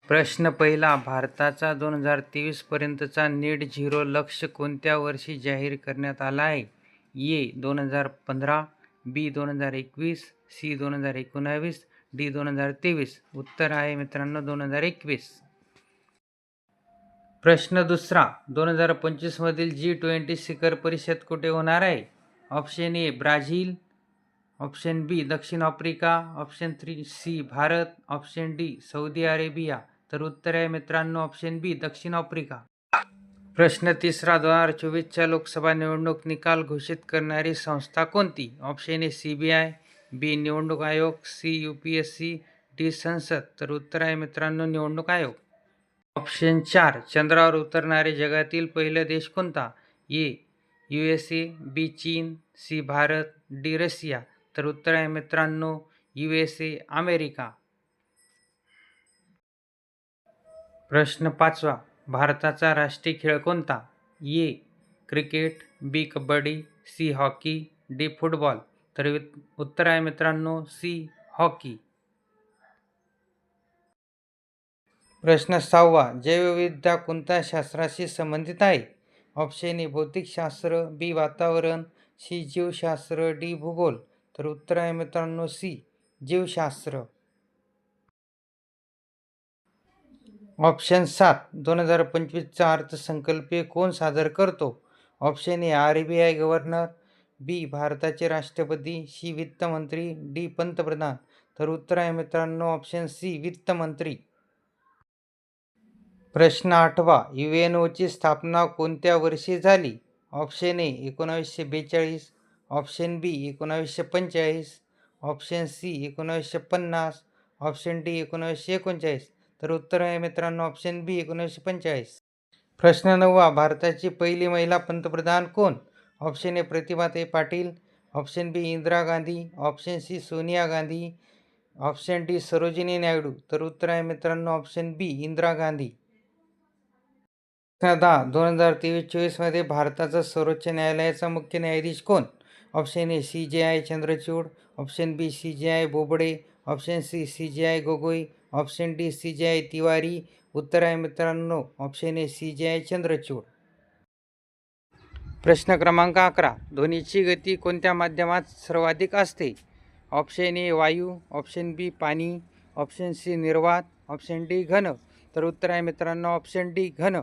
प्रश्न पहिला. भारताचा 2023 पर्यंतचा नेट झिरो लक्ष्य कोणत्या वर्षी जाहीर करण्यात आला आहे? ए 2015, बी 2021, सी 2019, डी 2023. उत्तर आहे मित्रांनो 2021. प्रश्न दुसरा. 2025 मधील G20 शिखर परिषद कुठे होणार आहे? Option A Brazil, option B दक्षिण आफ्रिका, option C Bharat, option D Saudi Arabia. तर उत्तर आहे मित्रांनो ऑप्शन बी दक्षिण आफ्रिका. प्रश्न तिसरा. 2024च्या लोकसभा निवडणूक निकाल घोषित करणारी संस्था कोणती? ऑप्शन ए CBI, बी निवडणूक आयोग, सी UPSC, डी संसद. तर उत्तर आहे मित्रांनो निवडणूक आयोग. ऑप्शन 4. चंद्रावर उतरणारे जगातील पहिला देश कोणता? ए USA, बी चीन, सी भारत, डी रशिया. तर उत्तर आहे मित्रांनो USA अमेरिका. प्रश्न 5वा. भारताचा राष्ट्रीय खेळ कोणता? A cricket, B kabaddi, C hockey, D football. तर उत्तर आहे मित्रांनो सी हॉकी. प्रश्न 6वा. जैवविविधता कोणत्या शास्त्राशी संबंधित आहे? ऑप्शन ए भौतिकशास्त्र, बी वातावरण, सी जीवशास्त्र, डी भूगोल. तर उत्तर आहे मित्रांनो सी जीवशास्त्र. ऑप्शन 7. 2025चा अर्थसंकल्प कोण सादर करतो? ऑप्शन ए RBI गव्हर्नर, बी भारताचे राष्ट्रपती, सी वित्तमंत्री, डी पंतप्रधान. तर उत्तर आहे मित्रांनो ऑप्शन सी वित्तमंत्री. प्रश्न 8वा. UNOची स्थापना कोणत्या वर्षी झाली? Option A 1942, option B 1945, option C 1950, option D 1939. तर उत्तर आहे मित्रांनो ऑप्शन बी 1945. प्रश्न 9वा. भारताची पहिली महिला पंतप्रधान कोण? Option A Pratibhatai Patil, option B Indira Gandhi, option C Sonia Gandhi, option D Sarojini Naidu. तर उत्तर आहे मित्रांनो ऑप्शन बी इंदिरा गांधी. प्रश्न 10. 2023-24 मध्ये भारताचा सर्वोच्च न्यायालयाचा मुख्य न्यायाधीश कोण? Option A CJI Chandrachud, option B CJI Bobde, option C CJI Gogoi, option D CJI Tiwari. उत्तर आहे मित्रांनो ऑप्शन ए CJI चंद्रचूड. प्रश्न क्रमांक 11. ध्वनीची गती कोणत्या माध्यमात सर्वाधिक असते? ऑप्शन ए वायू, ऑप्शन बी पाणी, ऑप्शन सी निर्वात, ऑप्शन डी घन. तर उत्तर आहे मित्रांनो ऑप्शन डी घन.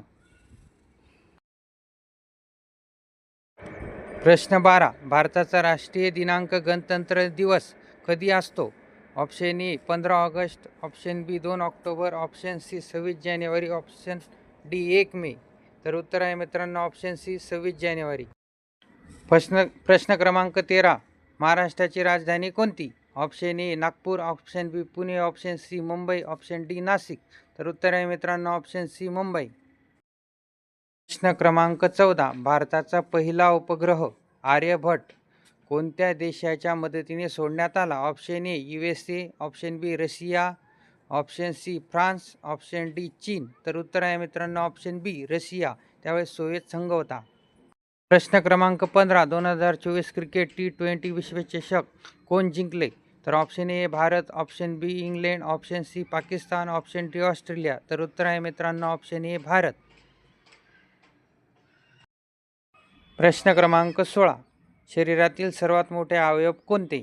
प्रश्न 12. भारताचा राष्ट्रीय दिनांक गणतंत्र दिवस कधी असतो? Option A 15 August, option B 2 October, option C 26 जानेवारी, ऑप्शन डी 1 मे. तर उत्तर आहे मित्रांनो ऑप्शन सी 26 जानेवारी. प्रश्न क्रमांक 13. महाराष्ट्राची राजधानी कोणती? Option A Nagpur, option B Pune, option C Mumbai, option D Nashik. तर उत्तर आहे मित्रांनो ऑप्शन सी मुंबई. प्रश्न क्रमांक 14. भारताचा पहिला उपग्रह आर्यभट्ट कोणत्या देशाच्या मदतीने सोडण्यात आला? Option A USA, option B Russia, option C France, option D चीन. तर उत्तर आहे मित्रांनो ऑप्शन बी रशिया. त्यावेळेस सोव्हिएत संघ होता. प्रश्न क्रमांक 15. 2024 क्रिकेट T20 विश्वचषक कोण जिंकले? तर option A Bharat, option B England, option C Pakistan, option D Australia. तर उत्तर आहे मित्रांनो ऑप्शन ए भारत. प्रश्न क्रमांक 16. शरीरातील सर्वात मोठे अवयव कोणते?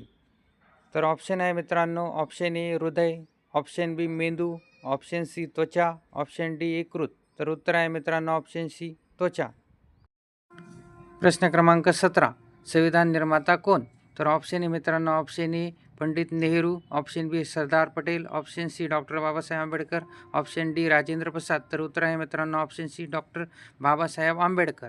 तर ऑप्शन आहे मित्रांनो ऑप्शन ए हृदय, ऑप्शन बी मेंदू, ऑप्शन सी त्वचा, ऑप्शन डी यकृत. तर उत्तर आहे मित्रांनो ऑप्शन सी त्वचा. प्रश्न क्रमांक 17. संविधान निर्माता कोण? तर ऑप्शन ए मित्रांनो option A Pandit Nehru, option B Sardar Patel, option C doctor Babasaheb Ambedkar, option D Rajendra Prasad. तर उत्तर आहे मित्रांनो option C doctor Babasaheb Ambedkar.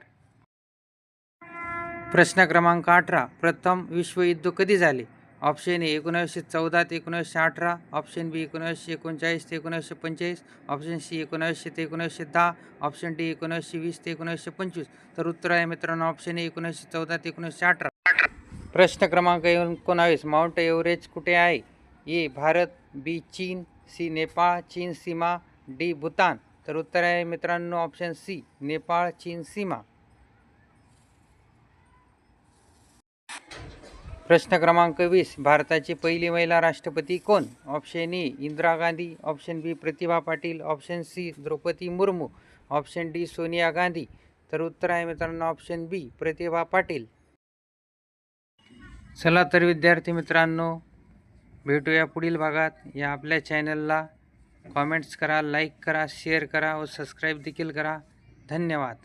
प्रश्न क्रमांक 18. प्रथम विश्वयुद्ध कधी झाले? ऑप्शन ए 1914 ते 1918, ऑप्शन बी 1939 ते 1945, ऑप्शन सी 1900 ते 1910, ऑप्शन डी 1920 ते 1925. तर उत्तर आहे मित्रांनो ऑप्शन ए 1914 ते 1918. प्रश्न क्रमांक 19. माउंट एव्हरेस्ट कुठे आहे? ए भारत, बी चीन, सी नेपाळ चीन सीमा, डी भूतान. तर उत्तर आहे मित्रांनो ऑप्शन सी नेपाळ चीन सीमा. प्रश्न क्रमांक 20. भारताची पहिली महिला राष्ट्रपती कोण? Option A Indira Gandhi, option B Pratibha Patil, option C Draupadi Murmu, option D Sonia Gandhi. तर उत्तर आहे मित्रांनो ऑप्शन बी प्रतिभा पाटील. चला तर विद्यार्थी मित्रांनो, भेटूया पुढील भागात. या आपल्या चॅनलला कॉमेंट्स करा, लाईक करा, शेअर करा व सबस्क्राईब देखील करा. धन्यवाद.